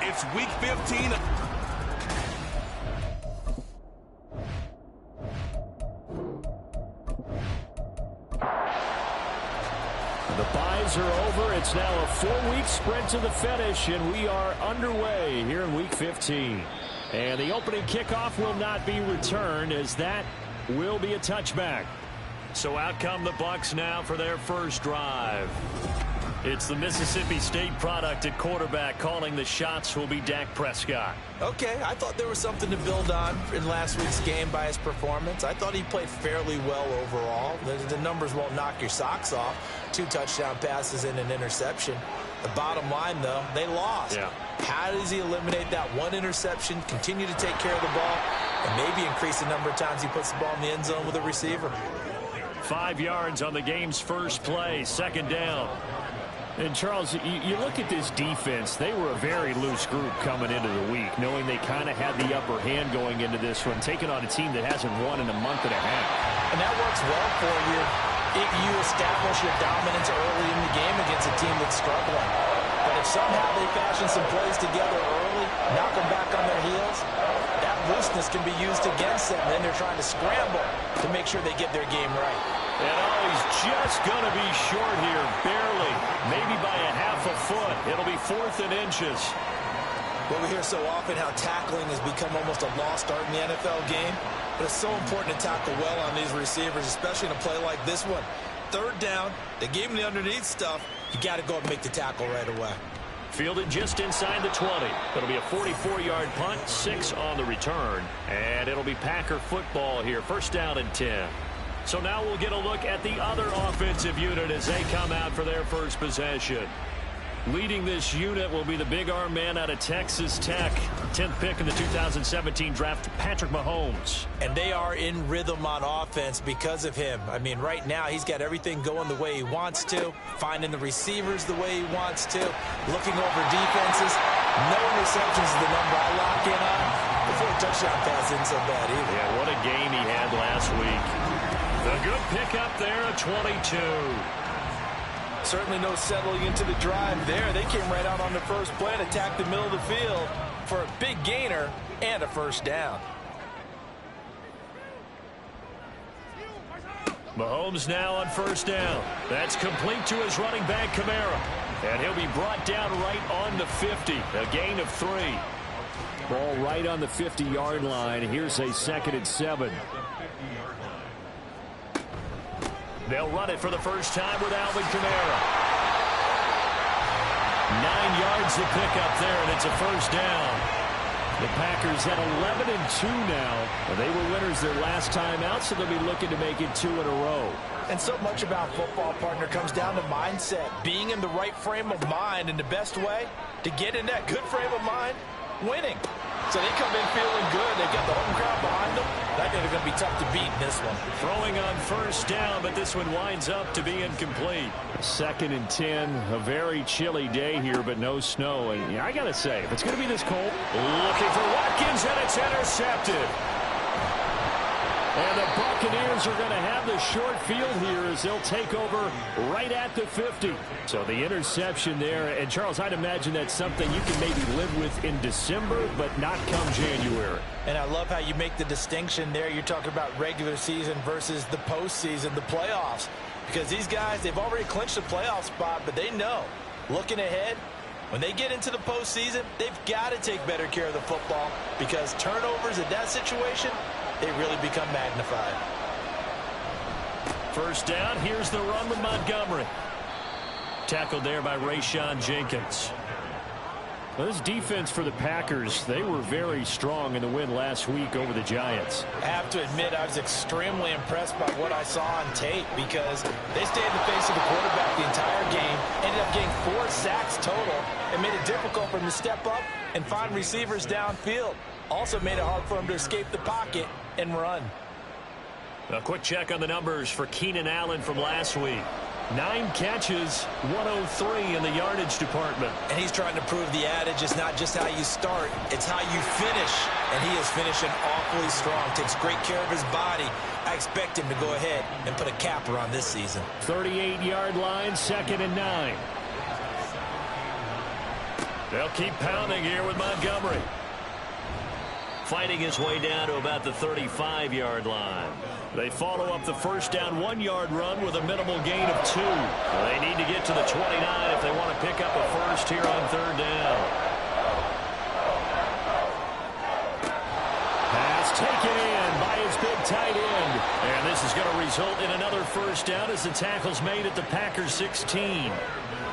It's week 15. The byes are over. It's now a 4-week sprint to the finish, and we are underway here in week 15. And the opening kickoff will not be returned, as that will be a touchback. So out come the Bucs now for their first drive. It's the Mississippi State product at quarterback. Calling the shots will be Dak Prescott. Okay, I thought there was something to build on in last week's game by his performance. I thought he played fairly well overall. The numbers won't knock your socks off. 2 touchdown passes and an interception. The bottom line, though, they lost. Yeah. How does he eliminate that one interception, continue to take care of the ball, and maybe increase the number of times he puts the ball in the end zone with a receiver? 5 yards on the game's first play, second down. And, Charles, you look at this defense. They were a very loose group coming into the week, knowing they kind of had the upper hand going into this one, taking on a team that hasn't won in a month and a half. And that works well for you if you establish your dominance early in the game against a team that's struggling. But if somehow they fashion some plays together early, knock them back on their heels, that looseness can be used against them. Then they're trying to scramble to make sure they get their game right. And he's just going to be short here, barely, maybe by a half a foot. It'll be 4th and inches. Well, we hear so often how tackling has become almost a lost art in the NFL game. But it's so important to tackle well on these receivers, especially in a play like this one. 3rd down, they gave him the underneath stuff. You got to go and make the tackle right away. Fielded just inside the 20. It'll be a 44-yard punt, 6 on the return. And it'll be Packer football here, 1st down and 10. So now we'll get a look at the other offensive unit as they come out for their first possession. Leading this unit will be the big arm man out of Texas Tech. 10th pick in the 2017 draft, Patrick Mahomes. And they are in rhythm on offense because of him. I mean, right now he's got everything going the way he wants to, finding the receivers the way he wants to, looking over defenses. No interceptions is the number I lock in on. Before a touchdown pass isn't so bad either. Yeah, what a game he had last week. The good pickup there at 22. Certainly no settling into the drive there. They came right out on the first play and attacked the middle of the field for a big gainer and a 1st down. Mahomes now on 1st down. That's complete to his running back, Kamara. And he'll be brought down right on the 50. A gain of 3. Ball right on the 50-yard line. Here's a 2nd and 7. They'll run it for the first time with Alvin Kamara. 9 yards to pick up there, and it's a 1st down. The Packers at 11-2 now. They were winners their last time out, so they'll be looking to make it 2 in a row. And so much about football, partner, comes down to mindset. Being in the right frame of mind, and the best way to get in that good frame of mind, winning. So they come in feeling good. They got the home crowd behind them. I think they're going to be tough to beat in this one. Throwing on 1st down, but this one winds up to be incomplete. 2nd and 10. A very chilly day here, but no snow. And I got to say, if it's going to be this cold, looking for Watkins, and it's intercepted. And the Buccaneers are going to have the short field here as they'll take over right at the 50. So the interception there. And, Charles, I'd imagine that's something you can maybe live with in December, but not come January. And I love how you make the distinction there. You're talking about regular season versus the postseason, the playoffs. Because these guys, they've already clinched the playoff spot, but they know, looking ahead, when they get into the postseason, they've got to take better care of the football because turnovers in that situation, they really become magnified. first down. Here's the run with Montgomery. Tackled there by Rayshon Jenkins. Well, this defense for the Packers, they were very strong in the win last week over the Giants. I have to admit, I was extremely impressed by what I saw on tape because they stayed in the face of the quarterback the entire game, ended up getting 4 sacks total, and made it difficult for him to step up and find receivers downfield. Also made it hard for him to escape the pocket and run. A quick check on the numbers for Keenan Allen from last week. 9 catches, 103 in the yardage department. And he's trying to prove the adage is not just how you start, it's how you finish. And he is finishing awfully strong, takes great care of his body. I expect him to go ahead and put a capper on this season. 38-yard line, 2nd and 9. They'll keep pounding here with Montgomery. Fighting his way down to about the 35-yard line. They follow up the first down 1-yard run with a minimal gain of 2. They need to get to the 29 if they want to pick up a first here on 3rd down. Pass taken in by his big tight end. And this is going to result in another first down as the tackle's made at the Packers 16.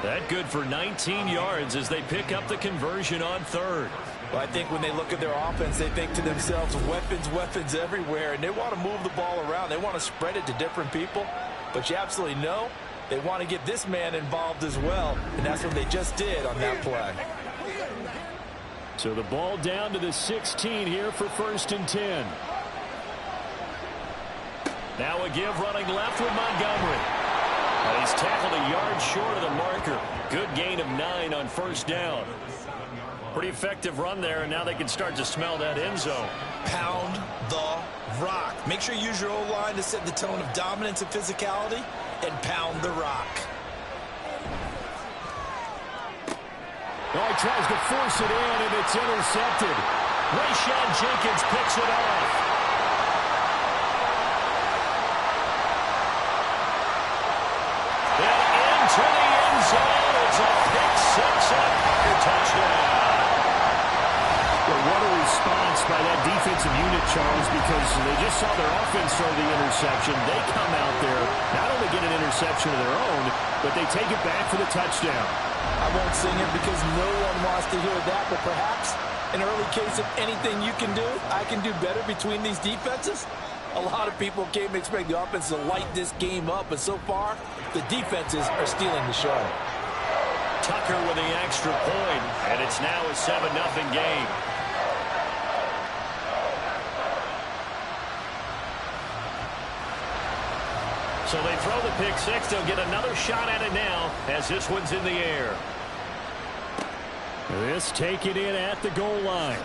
That good for 19 yards as they pick up the conversion on 3rd. Well, I think when they look at their offense, they think to themselves, weapons, weapons everywhere, and they want to move the ball around. They want to spread it to different people, but you absolutely know they want to get this man involved as well, and that's what they just did on that play. So the ball down to the 16 here for 1st and 10. Now a give running left with Montgomery. And he's tackled a yard short of the marker. Good gain of 9 on 1st down. Pretty effective run there, and now they can start to smell that end zone. Pound the rock. Make sure you use your O-line to set the tone of dominance and physicality, and pound the rock. Oh, he tries to force it in, and it's intercepted. Rayshon Jenkins picks it off. And into the end zone. It's a pick 6 and a Packer touchdown. Well, what a response by that defensive unit, Charles, because they just saw their offense throw the interception. They come out there, not only get an interception of their own, but they take it back for the touchdown. I won't sing it because no one wants to hear that, but perhaps an early case of anything you can do, I can do better between these defenses. A lot of people came to expect the offense to light this game up, but so far, the defenses are stealing the show. Tucker with the extra point, and it's now a 7-0 game. So they throw the pick 6. They'll get another shot at it now as this one's in the air. This taken in at the goal line.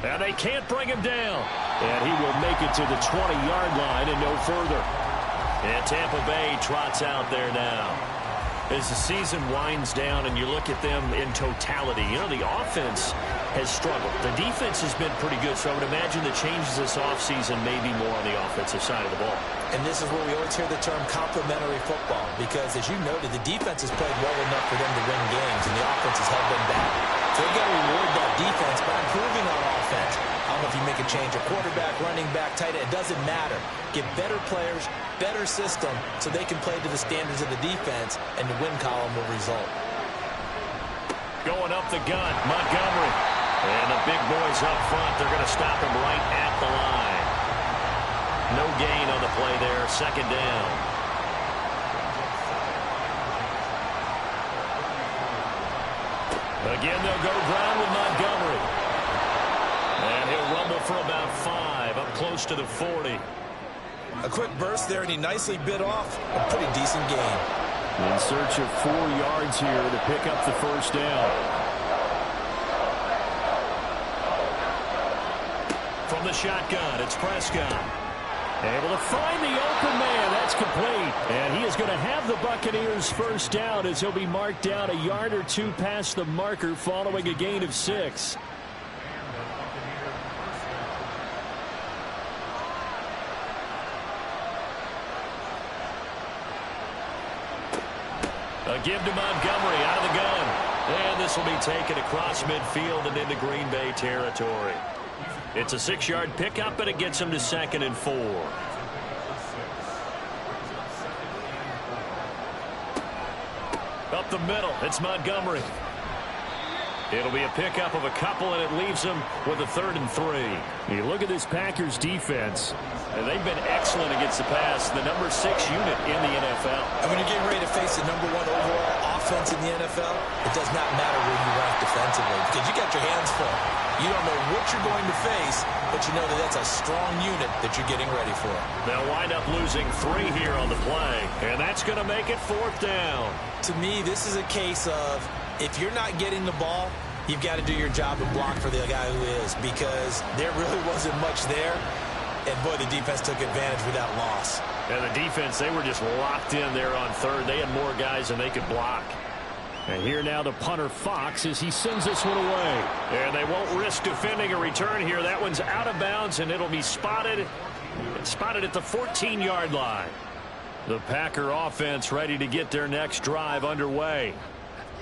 And they can't bring him down. And he will make it to the 20-yard line and no further. And Tampa Bay trots out there now. As the season winds down and you look at them in totality, you know, the offense has struggled. The defense has been pretty good, so I would imagine the changes this offseason may be more on the offensive side of the ball. And this is where we always hear the term complementary football, because as you noted, the defense has played well enough for them to win games, and the offense has held them back. So they've got to reward that defense by improving on offense. I don't know if you make a change, a quarterback, running back, tight end, it doesn't matter. Get better players, better system, so they can play to the standards of the defense, and the win column will result. Going up the gun, Montgomery. And the big boys up front, they're going to stop him right at the line. No gain on the play there, 2nd down. Again, they'll go ground with Montgomery. And he'll rumble for about 5, up close to the 40. A quick burst there, and he nicely bit off a pretty decent gain. In search of 4 yards here to pick up the first down. From the shotgun, it's Prescott. Able to find the open man. That's complete. And he is going to have the Buccaneers first down as he'll be marked down a yard or 2 past the marker following a gain of 6. A give to Montgomery out of the gun. And this will be taken across midfield and into Green Bay territory. It's a 6-yard pickup, and it gets him to 2nd and 4. the middle. It's Montgomery. It'll be a pickup of a couple, and it leaves them with a 3rd and 3. You look at this Packers defense. And they've been excellent against the pass, the number 6 unit in the NFL. And when you're getting ready to face the number 1 overall offense in the NFL, it does not matter where you rank defensively because you got your hands full. You don't know what you're going to face, but you know that that's a strong unit that you're getting ready for. They'll wind up losing 3 here on the play, and that's going to make it 4th down. To me, this is a case of if you're not getting the ball, you've got to do your job and block for the guy who is because there really wasn't much there. And, boy, the defense took advantage with that loss. And the defense, they were just locked in there on 3rd. They had more guys than they could block. And here now the punter Fox as he sends this one away. And they won't risk defending a return here. That one's out of bounds, and it'll be spotted. It's spotted at the 14-yard line. The Packer offense ready to get their next drive underway.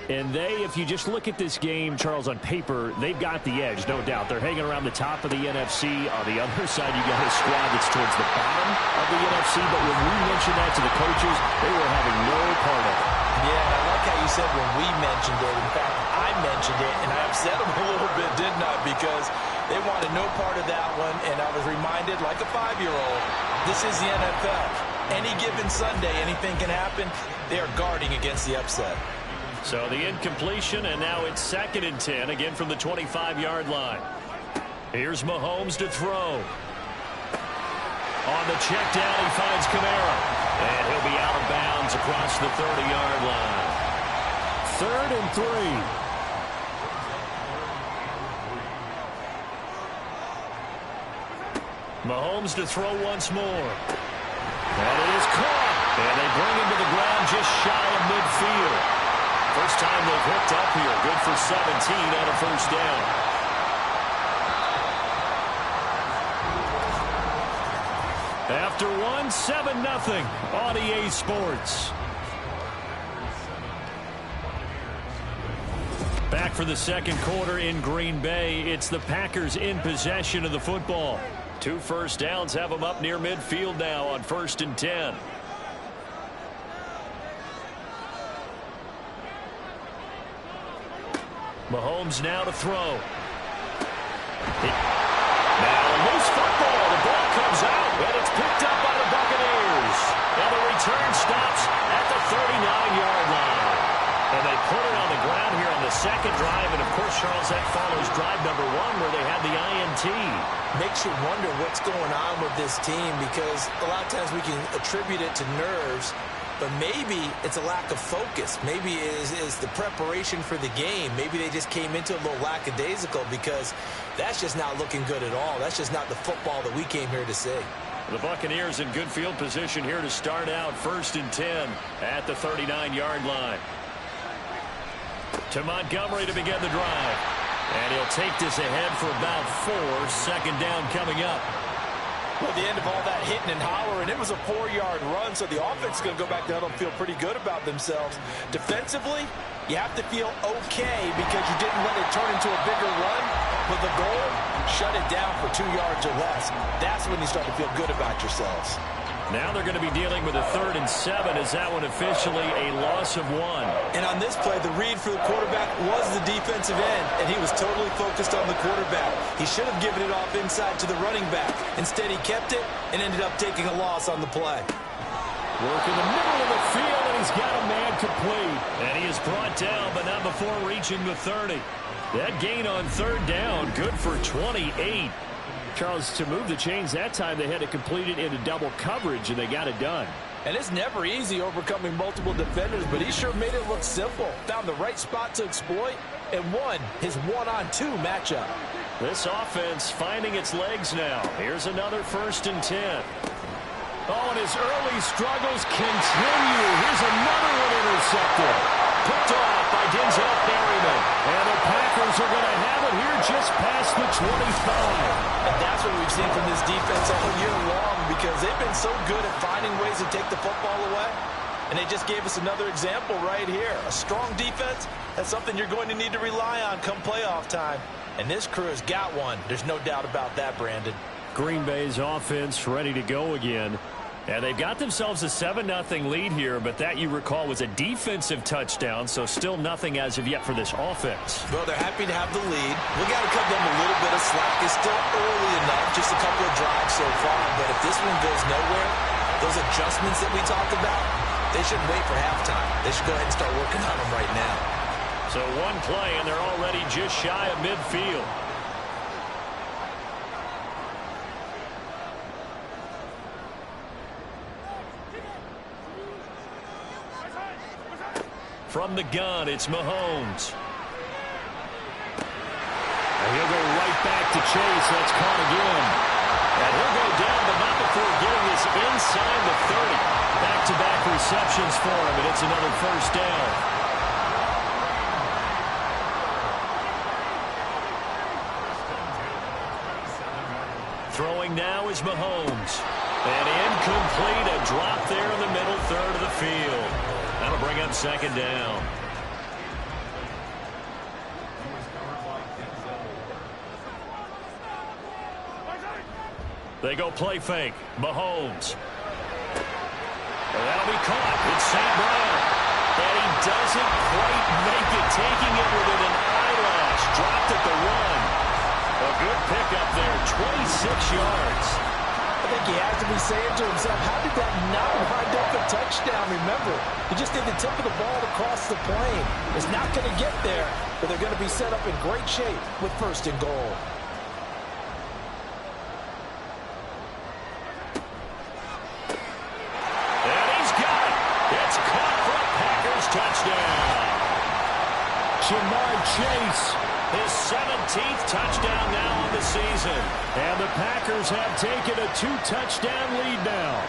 And if you just look at this game, Charles, on paper, they've got the edge, no doubt. They're hanging around the top of the NFC. On the other side, you got a squad that's towards the bottom of the NFC. But when we mentioned that to the coaches, they were having no part of it. Yeah, and I like how you said when we mentioned it. In fact, I mentioned it, and I upset them a little bit, didn't I? Because they wanted no part of that one, and I was reminded, like a 5-year-old, this is the NFL. Any given Sunday, anything can happen. They are guarding against the upset. So the incompletion, and now it's 2nd and 10, again from the 25-yard line. Here's Mahomes to throw. On the check down, he finds Kamara. And he'll be out of bounds across the 30-yard line. 3rd and 3. Mahomes to throw once more. And it is caught. And they bring him to the ground just shy of midfield. First time they've hooked up here. Good for 17 on a 1st down. After 1, 7-0 on EA Sports. Back for the 2nd quarter in Green Bay. It's the Packers in possession of the football. 2 first downs have them up near midfield now on 1st and 10. Mahomes now to throw. Now a loose football. The ball comes out, and it's picked up by the Buccaneers. And the return stops at the 39-yard line. And they put it on the ground here on the 2nd drive. And, of course, Charles, that follows drive number 1 where they had the INT. Makes you wonder what's going on with this team because a lot of times we can attribute it to nerves. But maybe it's a lack of focus. Maybe it is the preparation for the game. Maybe they just came into a little lackadaisical because that's just not looking good at all. That's just not the football that we came here to see. The Buccaneers in good field position here to start out 1st and 10 at the 39-yard line. To Montgomery to begin the drive. And he'll take this ahead for about 4. 2nd down coming up. Well, the end of all that hitting and hollering, it was a 4-yard run, so the offense is going to go back down and feel pretty good about themselves. Defensively, you have to feel okay because you didn't let it turn into a bigger run, but the goal, shut it down for 2 yards or less. That's when you start to feel good about yourselves. Now they're going to be dealing with a 3rd and 7 as that one officially a loss of 1. And on this play, the read for the quarterback was the defensive end, and he was totally focused on the quarterback. He should have given it off inside to the running back. Instead, he kept it and ended up taking a loss on the play. Work in the middle of the field, and he's got a man complete. And he is brought down, but not before reaching the 30. That gain on 3rd down, good for 28. Charles, to move the chains that time, they had to complete it into double coverage, and they got it done. And it's never easy overcoming multiple defenders, but he sure made it look simple. Found the right spot to exploit and won his 1-on-2 matchup. This offense finding its legs now. Here's another 1st and 10. Oh, and his early struggles continue. Here's another one intercepted. Picked off by Denzel Perryman. And the Packers are going to have it here just past the 25. And that's what we've seen from this defense all year long because they've been so good at finding ways to take the football away. And they just gave us another example right here. A strong defense, that's something you're going to need to rely on come playoff time. And this crew has got one. There's no doubt about that, Brandon. Green Bay's offense ready to go again. And they've got themselves a 7-0 lead here, but that, you recall, was a defensive touchdown, so still nothing as of yet for this offense. Well, they're happy to have the lead. We got to cut them a little bit of slack. It's still early enough, just a couple of drives so far, but if this one goes nowhere, those adjustments that we talked about, they shouldn't wait for halftime. They should go ahead and start working on them right now. So one play, and they're already just shy of midfield. From the gun, it's Mahomes. And he'll go right back to Chase. That's caught again. And he'll go down, but not before getting this inside the 30. Back-to-back receptions for him, and it's another first down. Throwing now is Mahomes. And incomplete, a drop there in the middle third of the field. That'll bring up second down. They go play fake. Mahomes. And that'll be caught. It's St. Brown. And he doesn't quite make it, taking it within an eyelash. Dropped at the 1. A good pickup there, 26 yards. I think he has to be saying to himself, how did that not wind up a touchdown? Remember, you just need the tip of the ball across the plane. It's not going to get there, but they're going to be set up in great shape with first and goal. And he's got it. It's caught for a Packers touchdown. Jamar Chase, his 17th touchdown now on the season. And the Packers have taken a 2-touchdown lead now.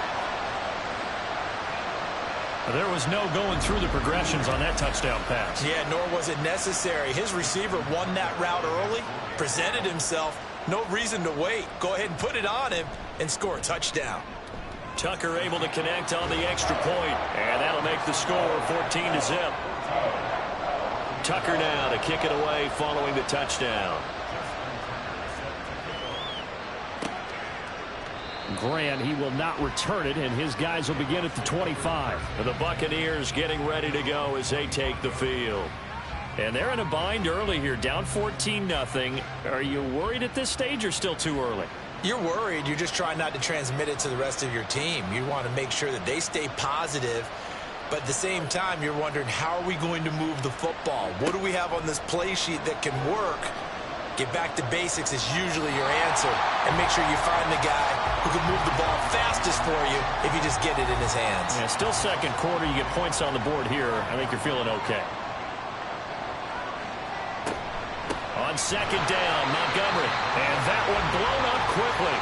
There was no going through the progressions on that touchdown pass. Yeah, nor was it necessary. His receiver won that route early, presented himself, no reason to wait. Go ahead and put it on him and score a touchdown. Tucker able to connect on the extra point, and that'll make the score 14-0. Tucker now to kick it away following the touchdown. Grant, he will not return it, and his guys will begin at the 25. And the Buccaneers getting ready to go as they take the field. And they're in a bind early here, down 14-0. Are you worried at this stage or still too early? You're worried. You're just trying not to transmit it to the rest of your team. You want to make sure that they stay positive. But at the same time, you're wondering, how are we going to move the football? What do we have on this play sheet that can work? Get back to basics is usually your answer. And make sure you find the guy who can move the ball fastest for you if you just get it in his hands. Yeah, still second quarter. You get points on the board here. I think you're feeling okay. On second down, Montgomery. And that one blown up quickly,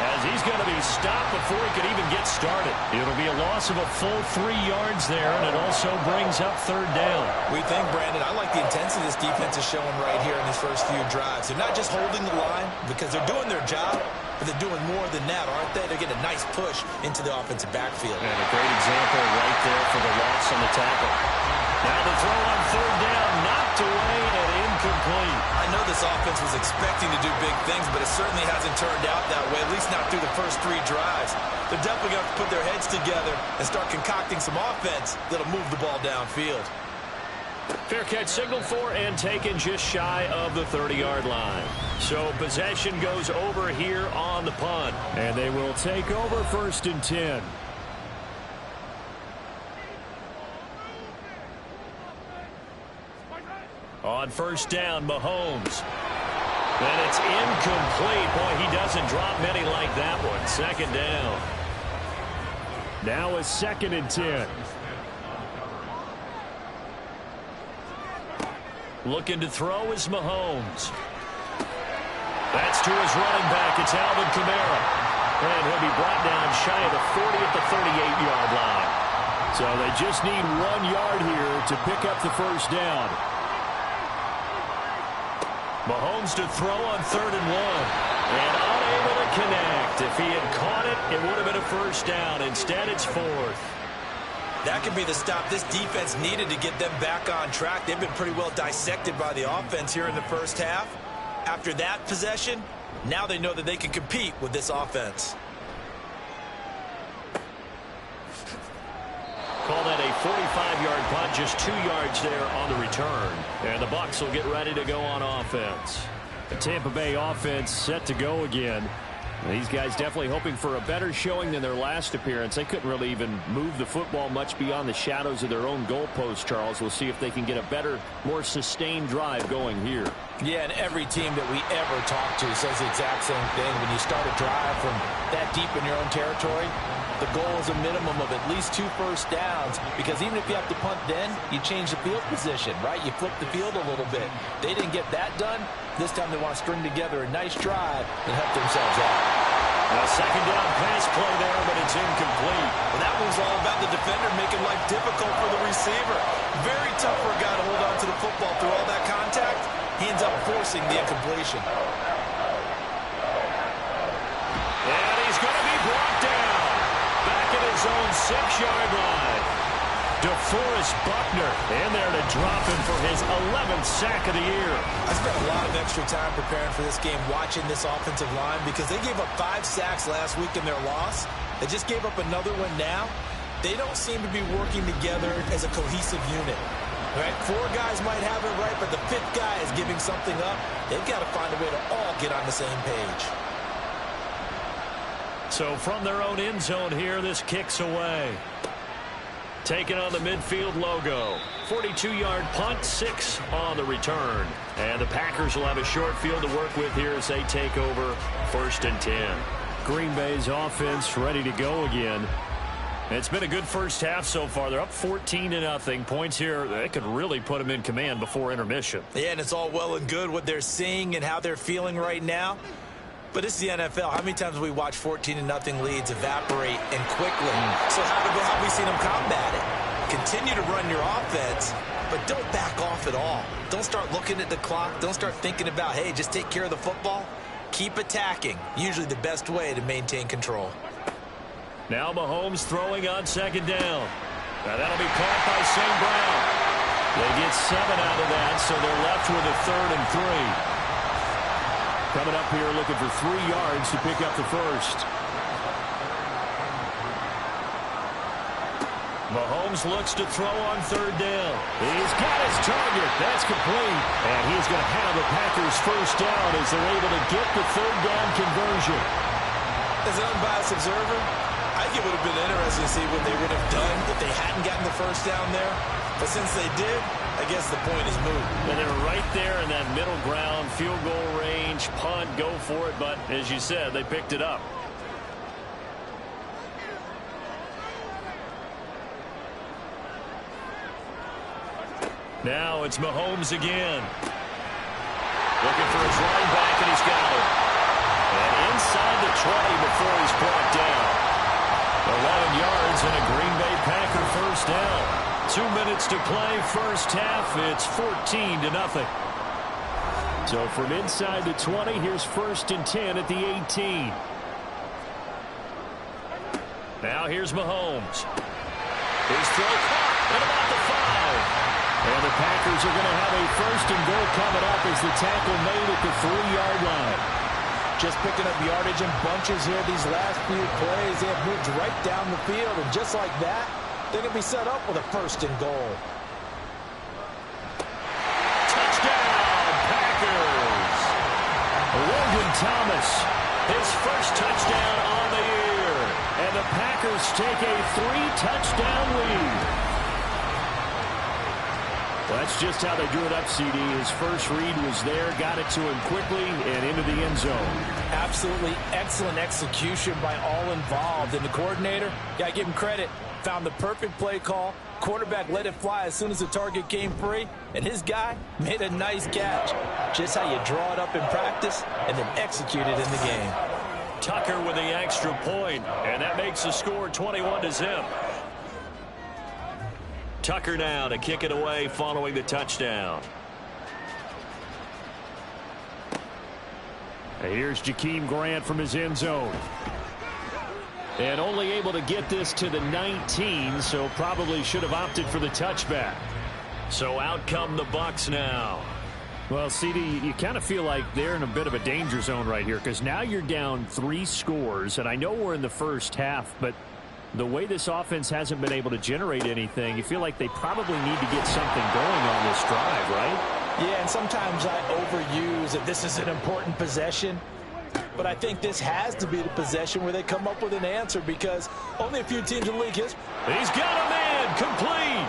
as he's going to be stopped before he could even get started. It'll be a loss of a full 3 yards there, and it also brings up third down. We think, Brandon, I like the intensity this defense is showing right here in these first few drives. They're not just holding the line because they're doing their job, but they're doing more than that, aren't they? They're getting a nice push into the offensive backfield. And a great example right there for the loss on the tackle. Now the throw on third down, knocked away and incomplete. I know this offense was expecting to do big things, but it certainly hasn't turned out that way, at least not through the first 3 drives. They're definitely going to have to put their heads together and start concocting some offense that'll move the ball downfield. Fair catch signaled for and taken just shy of the 30-yard line. So possession goes over here on the punt. And they will take over first and 10. On first down, Mahomes. And it's incomplete. Boy, he doesn't drop many like that one. Second down. Now a second and 10. Looking to throw is Mahomes. That's to his running back. It's Alvin Kamara. And he'll be brought down shy of the 40 at the 38-yard line. So they just need 1 yard here to pick up the first down. Mahomes to throw on third and 1. And unable to connect. If he had caught it, it would have been a first down. Instead, it's fourth. That could be the stop this defense needed to get them back on track. They've been pretty well dissected by the offense here in the first half. After that possession, now they know that they can compete with this offense. Call that a 45-yard punt, just 2 yards there on the return. And the Bucs will get ready to go on offense. The Tampa Bay offense set to go again. These guys definitely hoping for a better showing than their last appearance. They couldn't really even move the football much beyond the shadows of their own goalpost, Charles. We'll see if they can get a better, more sustained drive going here. Yeah, and every team that we ever talk to says the exact same thing. When you start a drive from that deep in your own territory, the goal is a minimum of at least 2 first downs, because even if you have to punt then, you change the field position, right? You flip the field a little bit. They didn't get that done. This time they want to string together a nice drive and help themselves out. A second down pass play there, but it's incomplete. And that one's all about the defender making life difficult for the receiver. Very tough for a guy to hold on to the football through all that contact. He ends up forcing the incompletion. And he's going to be brought down. Back at his own 6-yard line. DeForest Buckner in there to drop him for his 11th sack of the year. I spent a lot of extra time preparing for this game, watching this offensive line, because they gave up 5 sacks last week in their loss. They just gave up another one now. They don't seem to be working together as a cohesive unit. Right? 4 guys might have it right, but the 5th guy is giving something up. They've got to find a way to all get on the same page. So from their own end zone here, this kicks away. Taking on the midfield logo. 42-yard punt, 6 on the return. And the Packers will have a short field to work with here as they take over 1st and 10. Green Bay's offense ready to go again. It's been a good first half so far. They're up 14-0. Points here, they could really put them in command before intermission. Yeah, and it's all well and good what they're seeing and how they're feeling right now. But it's the NFL. How many times have we watched 14-0 leads evaporate and quickly? So how have we seen them combat it? Continue to run your offense, but don't back off at all. Don't start looking at the clock. Don't start thinking about, hey, just take care of the football. Keep attacking. Usually the best way to maintain control. Now Mahomes throwing on 2nd down. Now that'll be caught by St. Brown. They get 7 out of that, so they're left with a 3rd and 3. Coming up here looking for 3 yards to pick up the first. Mahomes looks to throw on 3rd down. He's got his target. That's complete. And he's going to have the Packers first down as they're able to get the 3rd down conversion. As an unbiased observer, I think it would have been interesting to see what they would have done if they hadn't gotten the first down there. But since they did, I guess the point is moot. And they're right there in that middle ground, field goal range, punt, go for it. But as you said, they picked it up. Now it's Mahomes again. Looking for his running back, and he's got it. And inside the 20 before he's brought down. 11 yards and a Green Bay Packer first down. 2 minutes to play, first half. It's 14-0. So from inside the 20, here's 1st and 10 at the 18. Now here's Mahomes. His throw caught at about the 5. And the Packers are going to have a 1st and goal coming up as the tackle made at the 3-yard line. Just picking up yardage in bunches here these last few plays. They have moved right down the field, and just like that, they're going to be set up with a 1st and goal. Touchdown, Packers! Logan Thomas, his first touchdown on the year. And the Packers take a 3-touchdown lead. Well, that's just how they drew it up, CD. His first read was there, got it to him quickly, and into the end zone. Absolutely excellent execution by all involved. And the coordinator, got to give him credit, found the perfect play call. Quarterback let it fly as soon as the target came free, and his guy made a nice catch. Just how you draw it up in practice and then execute it in the game. Tucker with the extra point, and that makes the score 21-0. Tucker now to kick it away following the touchdown. And here's Jakeem Grant from his end zone. And only able to get this to the 19, so probably should have opted for the touchback. So out come the Bucs now. Well, CD, you kind of feel like they're in a bit of a danger zone right here, because now you're down 3 scores, and I know we're in the first half, but the way this offense hasn't been able to generate anything, you feel like they probably need to get something going on this drive, right? Yeah, and sometimes I overuse that this is an important possession. But I think this has to be the possession where they come up with an answer because only a few teams in the league history. He's got a man complete.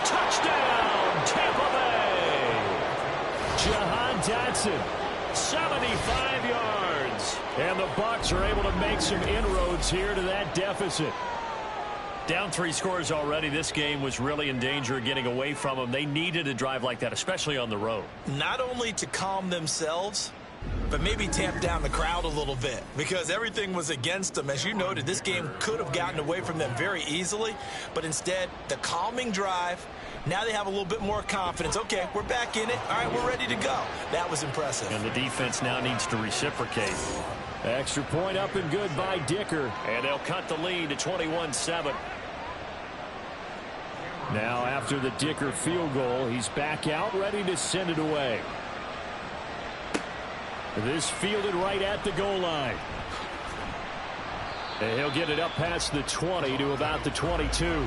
Touchdown, Tampa Bay. Jahan Dotson, 75 yards. And the Bucs are able to make some inroads here to that deficit. Down 3 scores already. This game was really in danger of getting away from them. They needed a drive like that, especially on the road. Not only to calm themselves, but maybe tamp down the crowd a little bit because everything was against them. As you noted, this game could have gotten away from them very easily, but instead, the calming drive, now they have a little bit more confidence. Okay, we're back in it. All right, we're ready to go. That was impressive. And the defense now needs to reciprocate. Extra point up and good by Dicker. And they'll cut the lead to 21-7. Now after the Dicker field goal, he's back out ready to send it away. This fielded right at the goal line. And he'll get it up past the 20 to about the 22.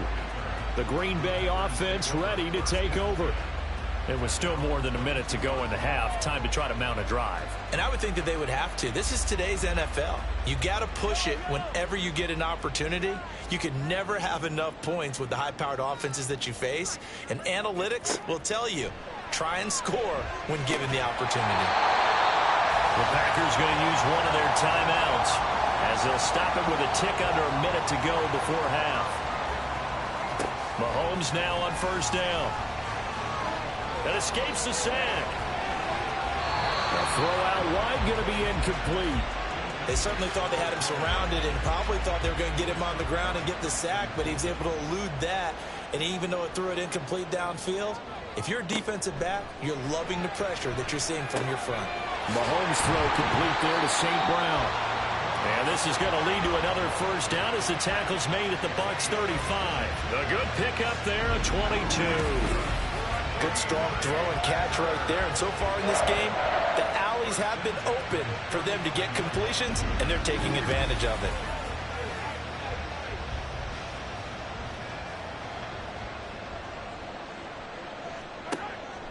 The Green Bay offense ready to take over. It was still more than a minute to go in the half. Time to try to mount a drive. And I would think that they would have to. This is today's NFL. You got to push it whenever you get an opportunity. You can never have enough points with the high-powered offenses that you face. And analytics will tell you, try and score when given the opportunity. The Packers going to use one of their timeouts as they'll stop it with a tick under a minute to go before half. Mahomes now on first down. That escapes the sack. The throw out wide going to be incomplete. They certainly thought they had him surrounded and probably thought they were going to get him on the ground and get the sack, but he was able to elude that. And even though it threw it incomplete downfield, if you're a defensive back, you're loving the pressure that you're seeing from your front. Mahomes throw complete there to St. Brown. And this is going to lead to another first down as the tackle's made at the Bucs 35. A good pickup there, a 22. Good strong throw and catch right there. And so far in this game, the alleys have been open for them to get completions, and they're taking advantage of it.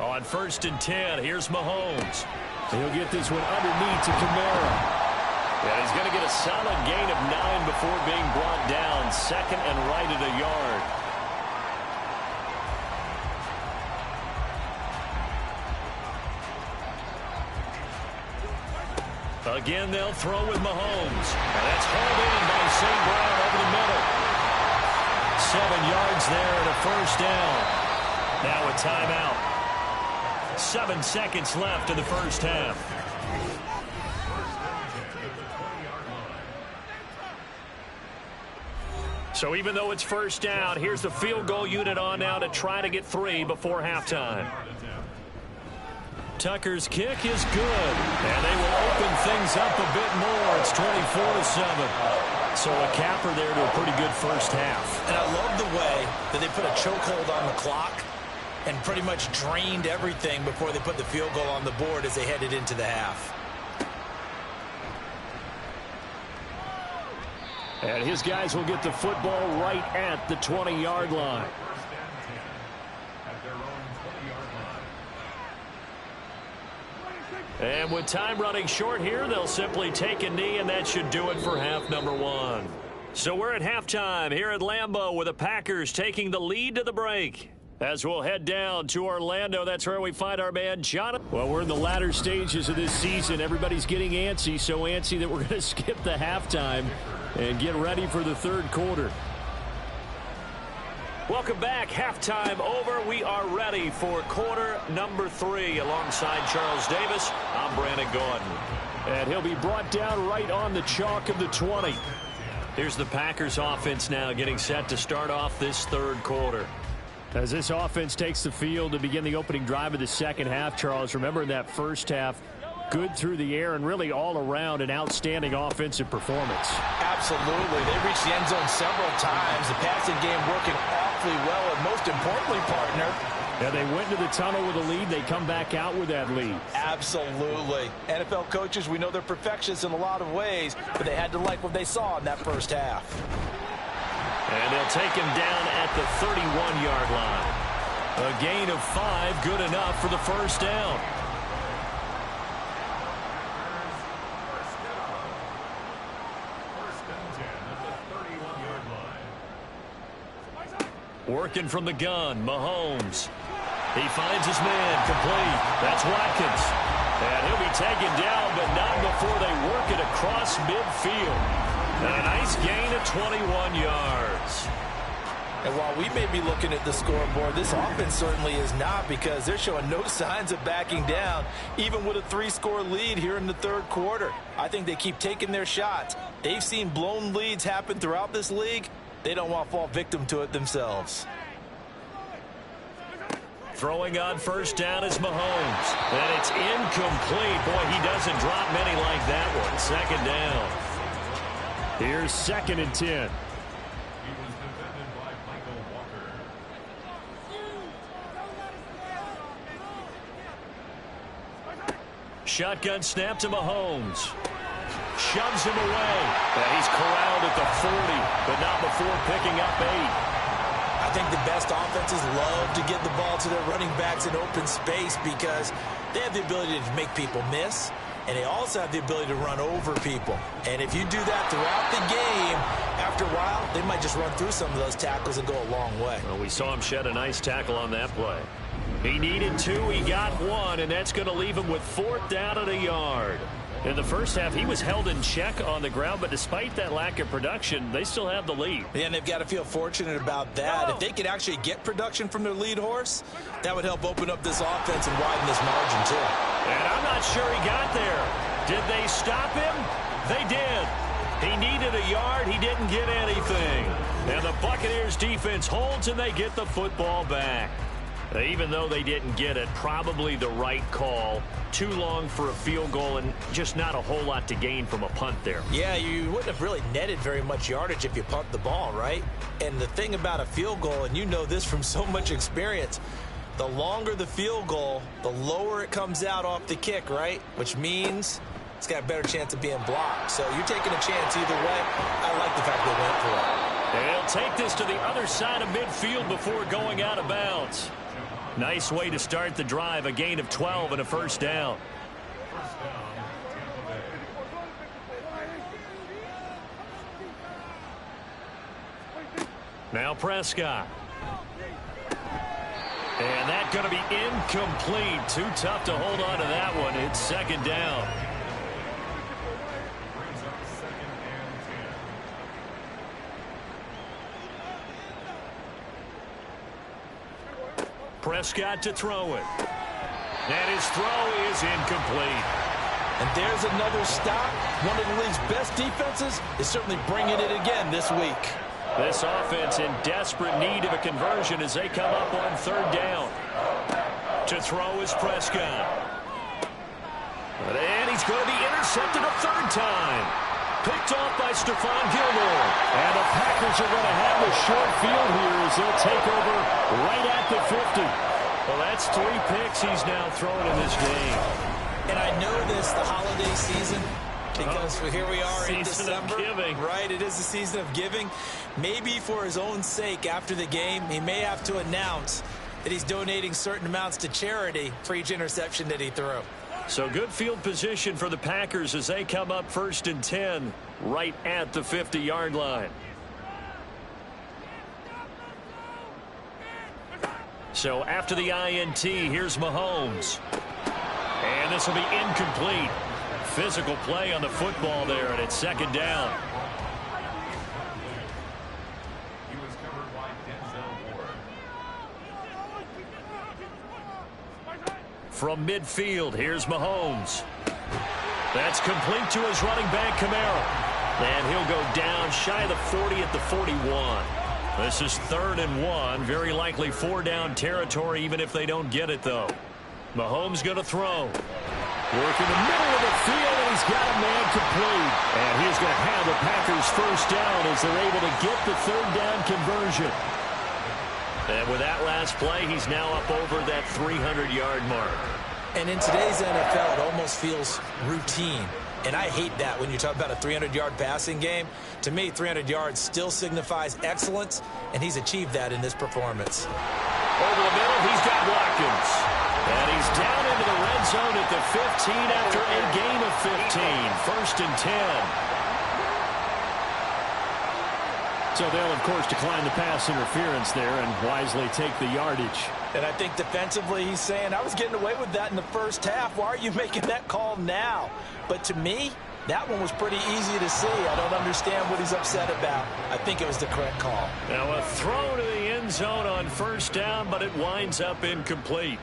On 1st and 10, here's Mahomes. He'll get this one underneath to Kamara. And he's going to get a solid gain of 9 before being brought down. 2nd and right at a yard. Again, they'll throw with Mahomes. And that's hauled in by St. Brown over the middle. 7 yards there and a first down. Now a timeout. 7 seconds left in the first half. So even though it's first down, here's the field goal unit on now to try to get 3 before halftime. Tucker's kick is good, and they will open things up a bit more. It's 24-7. So a capper there to a pretty good first half. And I love the way that they put a chokehold on the clock and pretty much drained everything before they put the field goal on the board as they headed into the half. And his guys will get the football right at the 20-yard line. And with time running short here, they'll simply take a knee, and that should do it for half number 1. So we're at halftime here at Lambeau with the Packers taking the lead to the break. As we'll head down to Orlando, that's where we find our man, Jonathan. Well, we're in the latter stages of this season. Everybody's getting antsy, so antsy that we're going to skip the halftime and get ready for the third quarter. Welcome back. Halftime over. We are ready for quarter number 3. Alongside Charles Davis, I'm Brandon Gordon. And he'll be brought down right on the chalk of the 20. Here's the Packers offense now getting set to start off this third quarter. As this offense takes the field to begin the opening drive of the second half, Charles, remember in that first half, good through the air and really all around an outstanding offensive performance. Absolutely. They reached the end zone several times. The passing game working awfully well, and most importantly, partner, And they went to the tunnel with a lead. They come back out with that lead. Absolutely. NFL coaches, we know they're perfectionists in a lot of ways, but they had to like what they saw in that first half. And they'll take him down at the 31-yard line. A gain of 5, good enough for the first down. Working from the gun, Mahomes. He finds his man, complete. That's Watkins. And he'll be taken down, but not before they work it across midfield. A nice gain of 21 yards. And while we may be looking at the scoreboard, this offense certainly is not, because they're showing no signs of backing down, even with a 3-score lead here in the third quarter. I think they keep taking their shots. They've seen blown leads happen throughout this league. They don't want to fall victim to it themselves. Throwing on first down is Mahomes. And it's incomplete. Boy, he doesn't drop many like that one. Second down. Here's 2nd and 10. Shotgun snap to Mahomes. Shoves him away. And he's corralled at the 40, but not before picking up 8. I think the best offenses love to get the ball to their running backs in open space because they have the ability to make people miss, and they also have the ability to run over people. And if you do that throughout the game, after a while, they might just run through some of those tackles and go a long way. Well, we saw him shed a nice tackle on that play. He needed 2, he got 1, and that's going to leave him with 4th down at a yard. In the first half, he was held in check on the ground, but despite that lack of production, they still have the lead. And they've got to feel fortunate about that. If they could actually get production from their lead horse, that would help open up this offense and widen this margin, too. And I'm not sure he got there. Did they stop him? They did. He needed a yard. He didn't get anything. And the Buccaneers defense holds, and they get the football back. Even though they didn't get it, probably the right call. Too long for a field goal and just not a whole lot to gain from a punt there. Yeah, you wouldn't have really netted very much yardage if you punt the ball, right? And the thing about a field goal, and you know this from so much experience, the longer the field goal, the lower it comes out off the kick, right? Which means it's got a better chance of being blocked. So you're taking a chance either way. I like the fact they went for it. They'll take this to the other side of midfield before going out of bounds. Nice way to start the drive, a gain of 12 and a first down. Now Prescott. And that's going to be incomplete. Too tough to hold on to that one. It's 2nd down. Prescott to throw it. And his throw is incomplete. And there's another stop. One of the league's best defenses is certainly bringing it again this week. This offense in desperate need of a conversion as they come up on 3rd down. To throw is Prescott. And he's going to be intercepted a 3rd time. Picked off by Stephon Gilmore. And the Packers are going to have the short field here as they'll take over right at the 50. Well, that's 3 picks he's now thrown in this game. And I know this, the holiday season, because here we are in December. Giving. Right, it is the season of giving. Maybe for his own sake after the game, he may have to announce that he's donating certain amounts to charity for each interception that he threw. So good field position for the Packers as they come up 1st and 10 right at the 50-yard line. So after the INT, here's Mahomes. And this will be incomplete. Physical play on the football there, and it's 2nd down. From midfield, here's Mahomes. That's complete to his running back, Kamara. And he'll go down shy of the 40 at the 41. This is 3rd and 1. Very likely 4-down territory, even if they don't get it, though. Mahomes going to throw. Work in the middle of the field, and he's got a man complete. And he's going to have the Packers 1st down as they're able to get the 3rd down conversion. And with that last play, he's now up over that 300-yard mark. And in today's NFL, it almost feels routine. And I hate that when you talk about a 300-yard passing game. To me, 300 yards still signifies excellence, and he's achieved that in this performance. Over the middle, he's got Watkins. And he's down into the red zone at the 15 after a gain of 15. First and 10. So they'll, of course, decline the pass interference there and wisely take the yardage. And I think defensively he's saying, I was getting away with that in the first half. Why are you making that call now? But to me, that one was pretty easy to see. I don't understand what he's upset about. I think it was the correct call. Now a throw to the end zone on first down, but it winds up incomplete.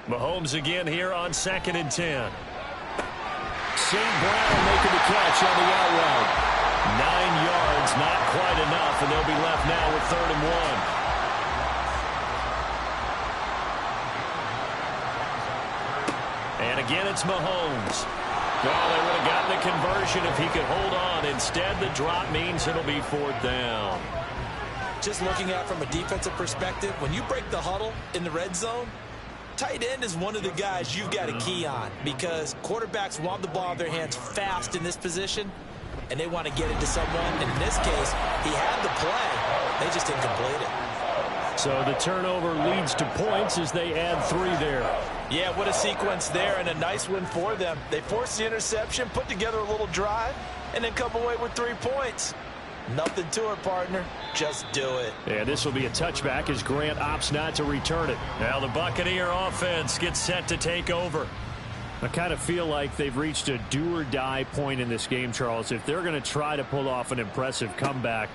Mahomes again here on 2nd and 10. St. Brown making the catch on the out route. 9 yards, not quite enough, and they'll be left now with 3rd and 1. And again, it's Mahomes. Well, they would have gotten the conversion if he could hold on. Instead, the drop means it'll be 4th down. Just looking at it from a defensive perspective, when you break the huddle in the red zone, tight end is one of the guys you've got to key on because quarterbacks want the ball in their hands fast in this position, and they want to get it to someone. And in this case, he had the play. They just didn't complete it. So the turnover leads to points as they add 3 there. Yeah, what a sequence there, and a nice win for them. They forced the interception, put together a little drive, and then come away with 3 points. Nothing to it, partner. Just do it. Yeah, this will be a touchback as Grant opts not to return it. Now the Buccaneer offense gets set to take over. I kind of feel like they've reached a do-or-die point in this game, Charles. If they're going to try to pull off an impressive comeback,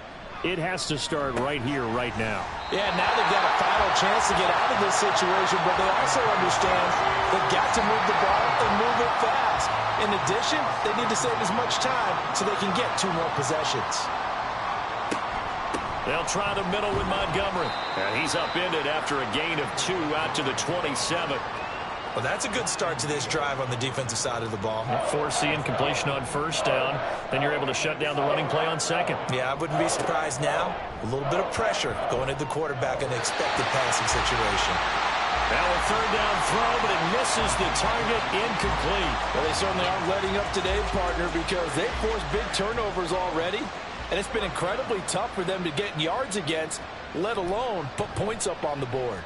it has to start right here, right now. Yeah, now they've got a final chance to get out of this situation, but they also understand they've got to move the ball and move it fast. In addition, they need to save as much time so they can get 2 more possessions. They'll try the middle with Montgomery. And he's upended after a gain of 2 out to the 27. Well, that's a good start to this drive on the defensive side of the ball. Force the incompletion on first down. Then you're able to shut down the running play on second. Yeah, I wouldn't be surprised now. A little bit of pressure going at the quarterback in an expected passing situation. Now a 3rd down throw, but it misses the target, incomplete. Well, they certainly aren't letting up today, partner, because they forced big turnovers already. And it's been incredibly tough for them to get yards against, let alone put points up on the board.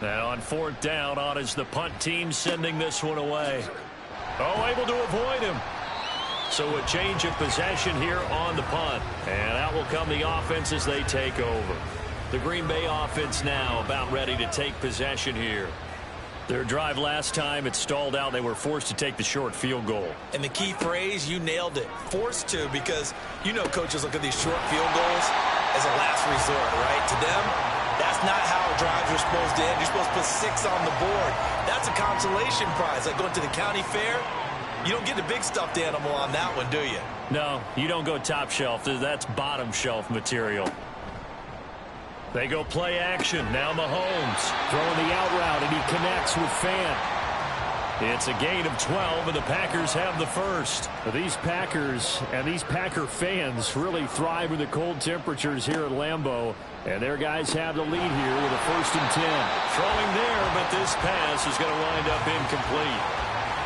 Now on 4th down, on is the punt team sending this one away. Oh, able to avoid him. So a change of possession here on the punt. And out will come the offense as they take over. The Green Bay offense now about ready to take possession here. Their drive last time, it stalled out. They were forced to take the short field goal. And the key phrase, you nailed it. Forced to, because you know coaches look at these short field goals as a last resort, right? To them, that's not how drives are supposed to end. You're supposed to put 6 on the board. That's a consolation prize. Like going to the county fair, you don't get the big stuffed animal on that one, do you? No, you don't go top shelf. That's bottom shelf material. They go play action. Now Mahomes throwing the out route, and he connects with Fant. It's a gain of 12, and the Packers have the first. These Packers and these Packer fans really thrive in the cold temperatures here at Lambeau, and their guys have the lead here with a 1st and 10. Throwing there, but this pass is going to wind up incomplete.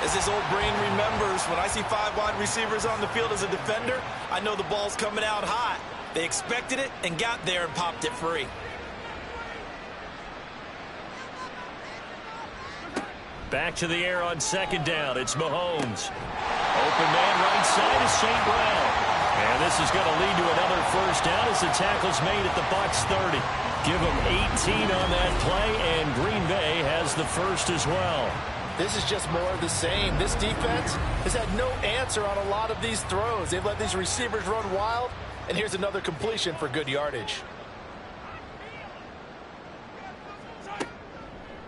As this old brain remembers, when I see 5 wide receivers on the field as a defender, I know the ball's coming out hot. They expected it and got there and popped it free. Back to the air on 2nd down. It's Mahomes. Open man right side is St. Brown. And this is going to lead to another 1st down as the tackle's made at the Bucs 30. Give them 18 on that play, and Green Bay has the first as well. This is just more of the same. This defense has had no answer on a lot of these throws. They've let these receivers run wild, and here's another completion for good yardage.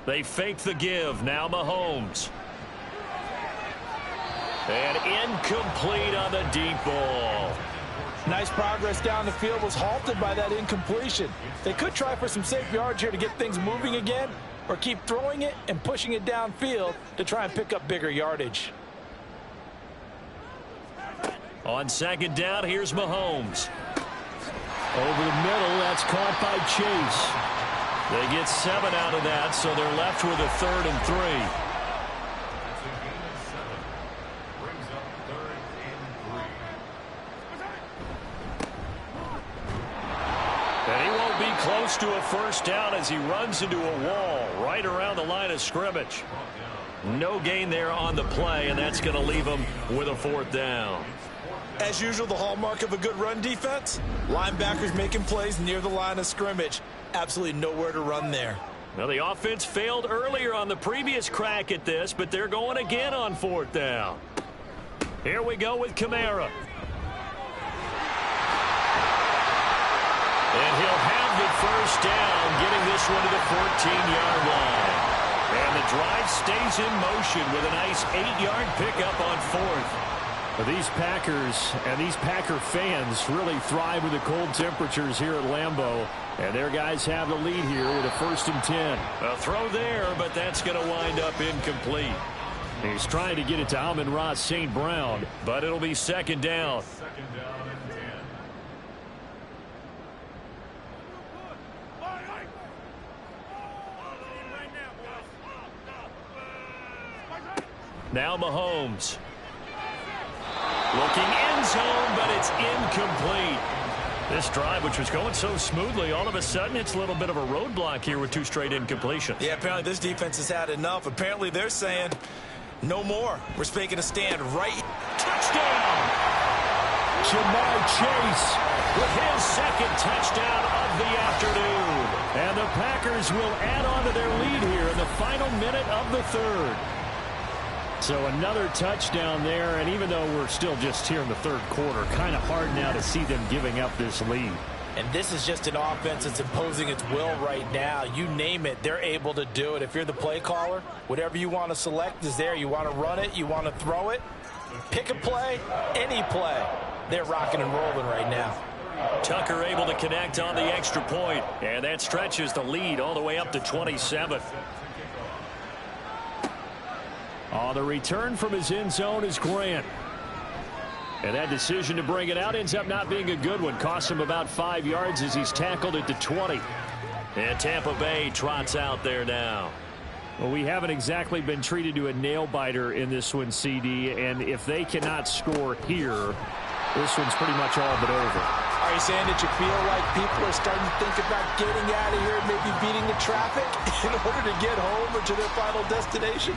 They fake the give. Now Mahomes. And incomplete on the deep ball. Nice progress down the field was halted by that incompletion. They could try for some safe yards here to get things moving again, or keep throwing it and pushing it downfield to try and pick up bigger yardage. On 2nd down, here's Mahomes. Over the middle, that's caught by Chase. They get 7 out of that, so they're left with a 3rd and 3. And he won't be close to a first down as he runs into a wall right around the line of scrimmage. No gain there on the play, and that's going to leave him with a 4th down. As usual, the hallmark of a good run defense, linebackers making plays near the line of scrimmage. Absolutely nowhere to run there. Well, the offense failed earlier on the previous crack at this, but they're going again on 4th down. Here we go with Kamara. And he'll have the first down, getting this one to the 14-yard line. And the drive stays in motion with a nice 8-yard pickup on 4th. Well, these Packers and these Packer fans really thrive with the cold temperatures here at Lambeau. And their guys have the lead here with a 1st and 10. A throw there, but that's going to wind up incomplete. He's trying to get it to Amon-Ra St. Brown, but it'll be 2nd down. Now Mahomes. Looking end zone, but it's incomplete. This drive, which was going so smoothly, all of a sudden it's a little bit of a roadblock here with 2 straight incompletions. Yeah, apparently this defense has had enough. Apparently they're saying no more. We're making a stand right. Touchdown! Ja'Marr Chase with his 2nd touchdown of the afternoon. And the Packers will add on to their lead here in the final minute of the 3rd. So another touchdown there, and even though we're still just here in the 3rd quarter, kind of hard now to see them giving up this lead. And this is just an offense that's imposing its will right now. You name it, they're able to do it. If you're the play caller, whatever you want to select is there. You want to run it, you want to throw it, pick a play, any play. They're rocking and rolling right now. Tucker able to connect on the extra point, and that stretches the lead all the way up to 27. On the return from his end zone is Grant. And that decision to bring it out ends up not being a good one. Costs him about 5 yards as he's tackled at the 20. And Tampa Bay trots out there now. Well, we haven't exactly been treated to a nail-biter in this one, CD. And if they cannot score here, this one's pretty much all but over. Are you saying that you feel like people are starting to think about getting out of here, maybe beating the traffic in order to get home or to their final destination?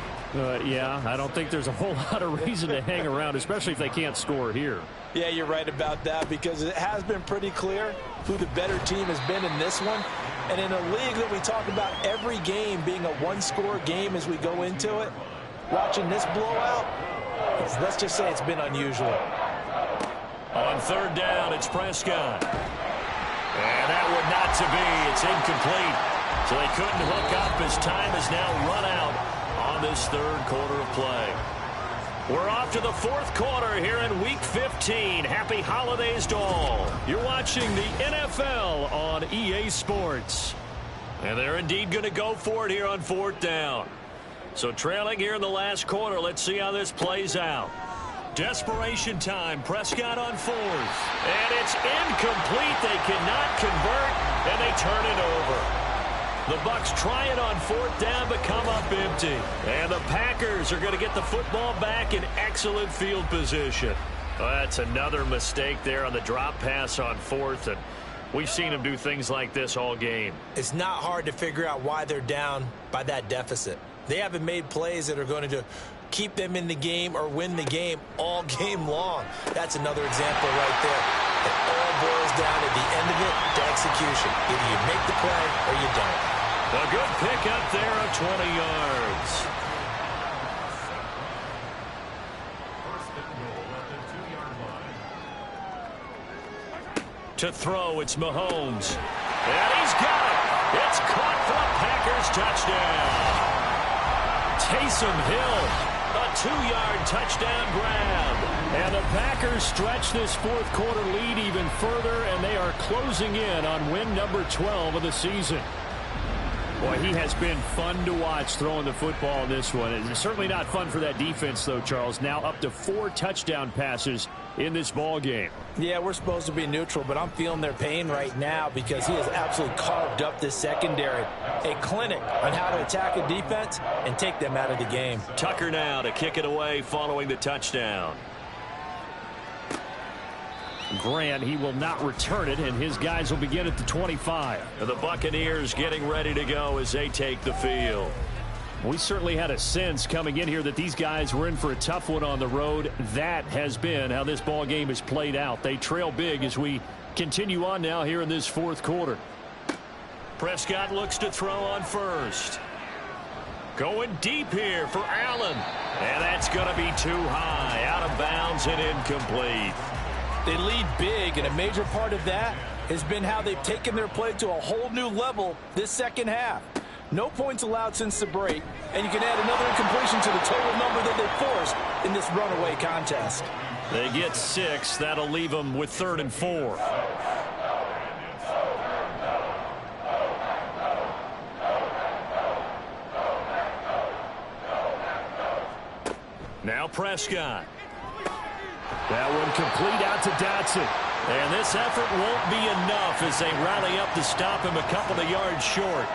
Yeah, I don't think there's a whole lot of reason to hang around, especially if they can't score here. Yeah, you're right about that, because it has been pretty clear who the better team has been in this one. And in a league that we talk about every game being a one-score game as we go into it, watching this blowout, let's just say it's been unusual. On 3rd down, it's Prescott. And that would not to be. It's incomplete. So they couldn't hook up as time has now run out on this 3rd quarter of play. We're off to the 4th quarter here in Week 15. Happy holidays to all. You're watching the NFL on EA Sports. And they're indeed going to go for it here on 4th down. So trailing here in the last quarter, let's see how this plays out. Desperation time. Prescott on 4th. And it's incomplete. They cannot convert, and they turn it over. The Bucs try it on 4th down, but come up empty. And the Packers are going to get the football back in excellent field position. Well, that's another mistake there on the drop pass on 4th, and we've seen them do things like this all game. It's not hard to figure out why they're down by that deficit. They haven't made plays that are going to keep them in the game or win the game all game long. That's another example right there. It all boils down at the end of it to execution. Either you make the play or you don't. A good pickup there of 20 yards. To throw, it's Mahomes. And he's got it. It's caught for a Packers touchdown. Taysom Hill, a 2-yard touchdown grab. And the Packers stretch this 4th quarter lead even further, and they are closing in on win number 12 of the season. Boy, he has been fun to watch throwing the football in this one. It's certainly not fun for that defense, though, Charles. Now up to 4 touchdown passes in this ball game. Yeah, we're supposed to be neutral, but I'm feeling their pain right now because he has absolutely carved up this secondary. A clinic on how to attack a defense and take them out of the game. Tucker now to kick it away following the touchdown. Grant, he will not return it, and his guys will begin at the 25. The Buccaneers getting ready to go as they take the field. We certainly had a sense coming in here that these guys were in for a tough one on the road. That has been how this ball game has played out. They trail big as we continue on now here in this fourth quarter. Prescott looks to throw on first. Going deep here for Allen. And that's going to be too high. Out of bounds and incomplete. They lead big, and a major part of that has been how they've taken their play to a whole new level this second half. No points allowed since the break, and you can add another incompletion to the total number that they forced in this runaway contest. They get 6. That'll leave them with 3rd and 4. Now Prescott. That one complete out to Dotson. And this effort won't be enough as they rally up to stop him a couple of yards short.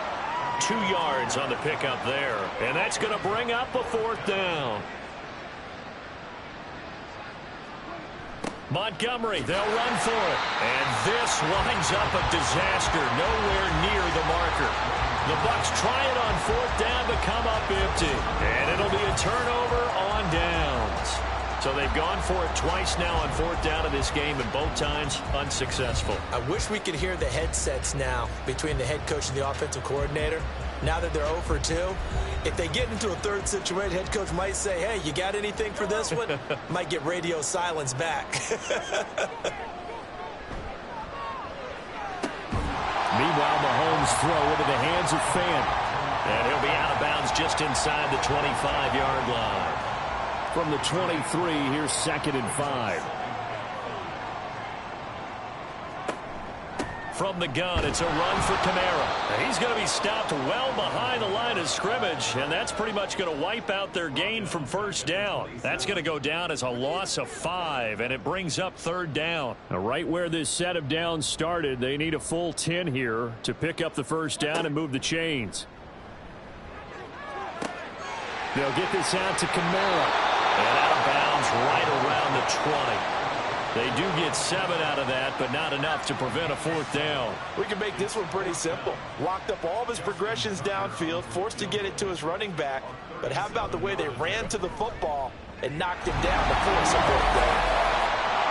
2 yards on the pickup there. And that's going to bring up a 4th down. Montgomery, they'll run for it. And this winds up a disaster. Nowhere near the marker. The Bucs try it on 4th down but come up empty. And it'll be a turnover on downs. So they've gone for it twice now on 4th down in this game, and both times unsuccessful. I wish we could hear the headsets now between the head coach and the offensive coordinator. Now that they're 0 for 2, if they get into a third situation, head coach might say, hey, you got anything for this one? Might get radio silence back. Meanwhile, Mahomes' throw into the hands of Fant. And he'll be out of bounds just inside the 25-yard line. From the 23, here's 2nd and 5. From the gun, it's a run for Kamara. And he's going to be stopped well behind the line of scrimmage, and that's pretty much going to wipe out their gain from 1st down. That's going to go down as a loss of 5, and it brings up 3rd down. Now, right where this set of downs started, they need a full 10 here to pick up the 1st down and move the chains. They'll get this out to Kamara. And out of bounds right around the 20. They do get 7 out of that, but not enough to prevent a 4th down. We can make this one pretty simple. Locked up all of his progressions downfield, forced to get it to his running back. But how about the way they ran to the football and knocked him down to force a 4th down?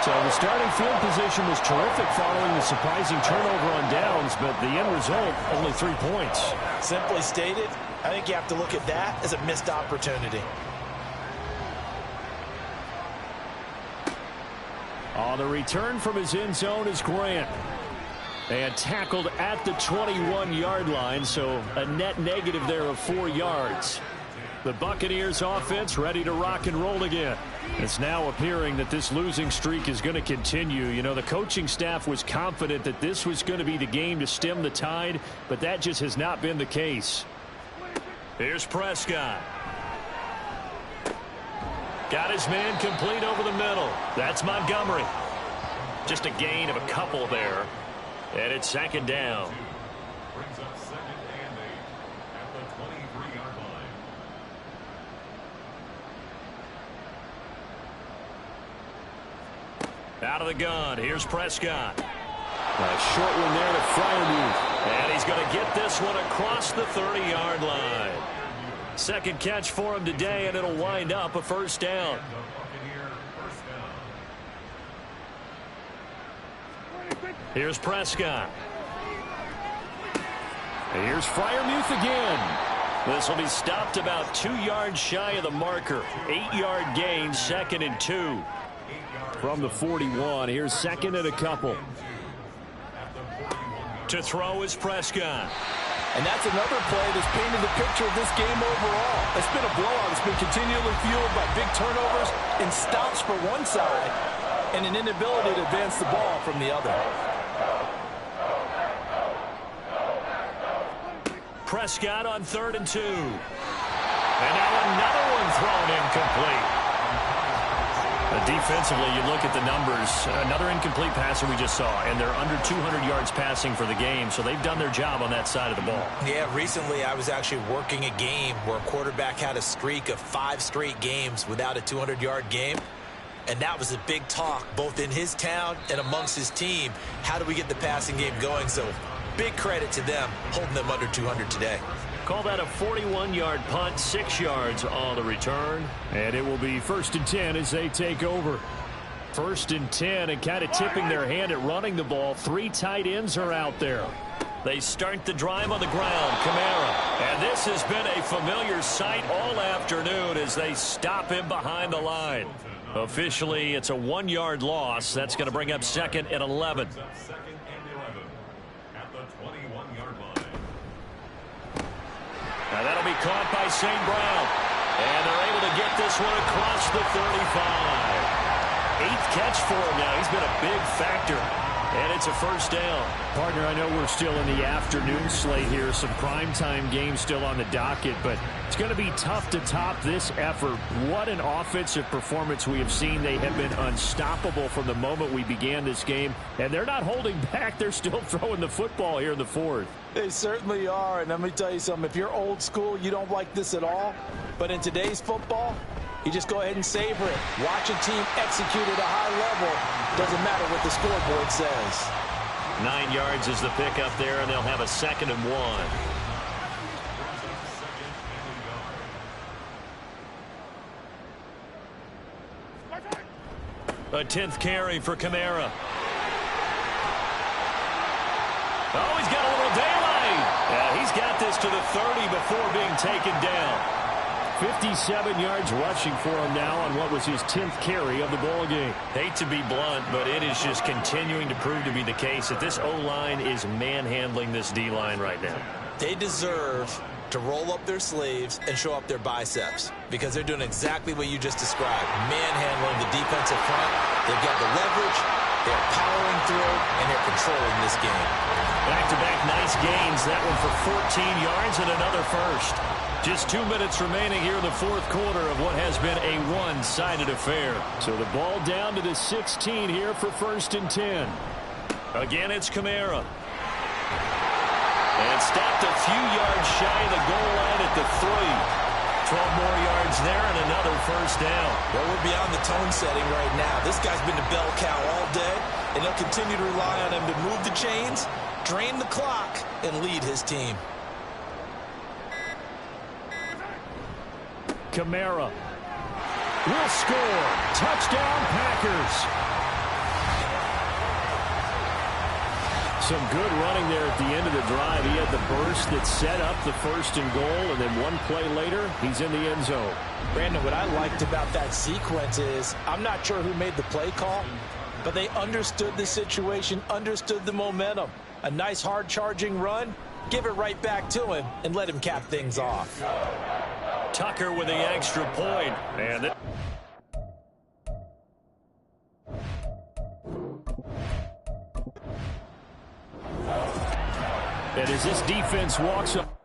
So the starting field position was terrific following the surprising turnover on downs, but the end result, only 3 points. Simply stated, I think you have to look at that as a missed opportunity. On the return from his end zone is Grant. And tackled at the 21-yard line, so a net negative there of 4 yards. The Buccaneers offense ready to rock and roll again. It's now appearing that this losing streak is going to continue. You know, the coaching staff was confident that this was going to be the game to stem the tide, but that just has not been the case. Here's Prescott. Got his man complete over the middle. That's Montgomery. Just a gain of a couple there. And it's 2nd down. Brings up 2nd and 8 at the 23-yard line. Out of the gun. Here's Prescott. A short one there to Freiermuth. And he's going to get this one across the 30-yard line. 2nd catch for him today, and it'll wind up a 1st down. Here's Prescott. Here's Freiermuth again. This will be stopped about 2 yards shy of the marker. 8-yard gain, 2nd and 2. From the 41, here's 2nd and a couple. To throw is Prescott. And that's another play that's painted the picture of this game overall. It's been a blowout. It's been continually fueled by big turnovers and stops for one side and an inability to advance the ball from the other. Prescott on 3rd and 2. And now another one thrown incomplete. Defensively, you look at the numbers. Another incomplete passer we just saw, and they're under 200 yards passing for the game, so they've done their job on that side of the ball. Yeah, recently I was actually working a game where a quarterback had a streak of 5 straight games without a 200-yard game, and that was a big talk both in his town and amongst his team. How do we get the passing game going? So big credit to them holding them under 200 today. Call that a 41-yard punt, 6 yards on the return. And it will be 1st and 10 as they take over. 1st and 10, and kind of tipping their hand at running the ball. 3 tight ends are out there. They start the drive on the ground. Kamara. And this has been a familiar sight all afternoon as they stop him behind the line. Officially, it's a 1-yard loss. That's going to bring up 2nd and 11. Now that'll be caught by St. Brown. And they're able to get this one across the 35. 8th catch for him now. He's been a big factor. And it's a 1st down. Partner, I know we're still in the afternoon slate here. Some primetime games still on the docket, but it's going to be tough to top this effort. What an offensive performance we have seen. They have been unstoppable from the moment we began this game, and they're not holding back. They're still throwing the football here in the 4th. They certainly are, and let me tell you something. If you're old school, you don't like this at all. But in today's football, you just go ahead and savor it. Watch a team execute at a high level. Doesn't matter what the scoreboard says. 9 yards is the pickup there, and they'll have a 2nd and 1. A 10th carry for Kamara. Oh, he's got a little daylight. Yeah, he's got this to the 30 before being taken down. 57 yards rushing for him now on what was his 10th carry of the ball game. Hate to be blunt, but it is just continuing to prove to be the case that this O-line is manhandling this D-line right now. They deserve to roll up their sleeves and show up their biceps because they're doing exactly what you just described, manhandling the defensive front. They've got the leverage, they're powering through, and they're controlling this game. Back-to-back nice gains, that one for 14 yards and another 1st. Just 2 minutes remaining here in the 4th quarter of what has been a one-sided affair. So the ball down to the 16 here for 1st and 10. Again, it's Kamara. And stopped a few yards shy of the goal line at the 3. 12 more yards there and another 1st down. Well, we're beyond the tone setting right now. This guy's been a bell cow all day, and they'll continue to rely on him to move the chains, drain the clock, and lead his team. Kamara will score. Touchdown, Packers. Some good running there at the end of the drive. He had the burst that set up the 1st and goal, and then one play later, he's in the end zone. Brandon, what I liked about that sequence is I'm not sure who made the play call, but they understood the situation, understood the momentum. A nice hard-charging run, give it right back to him, and let him cap things off. Tucker with the extra point. And as this defense walks up.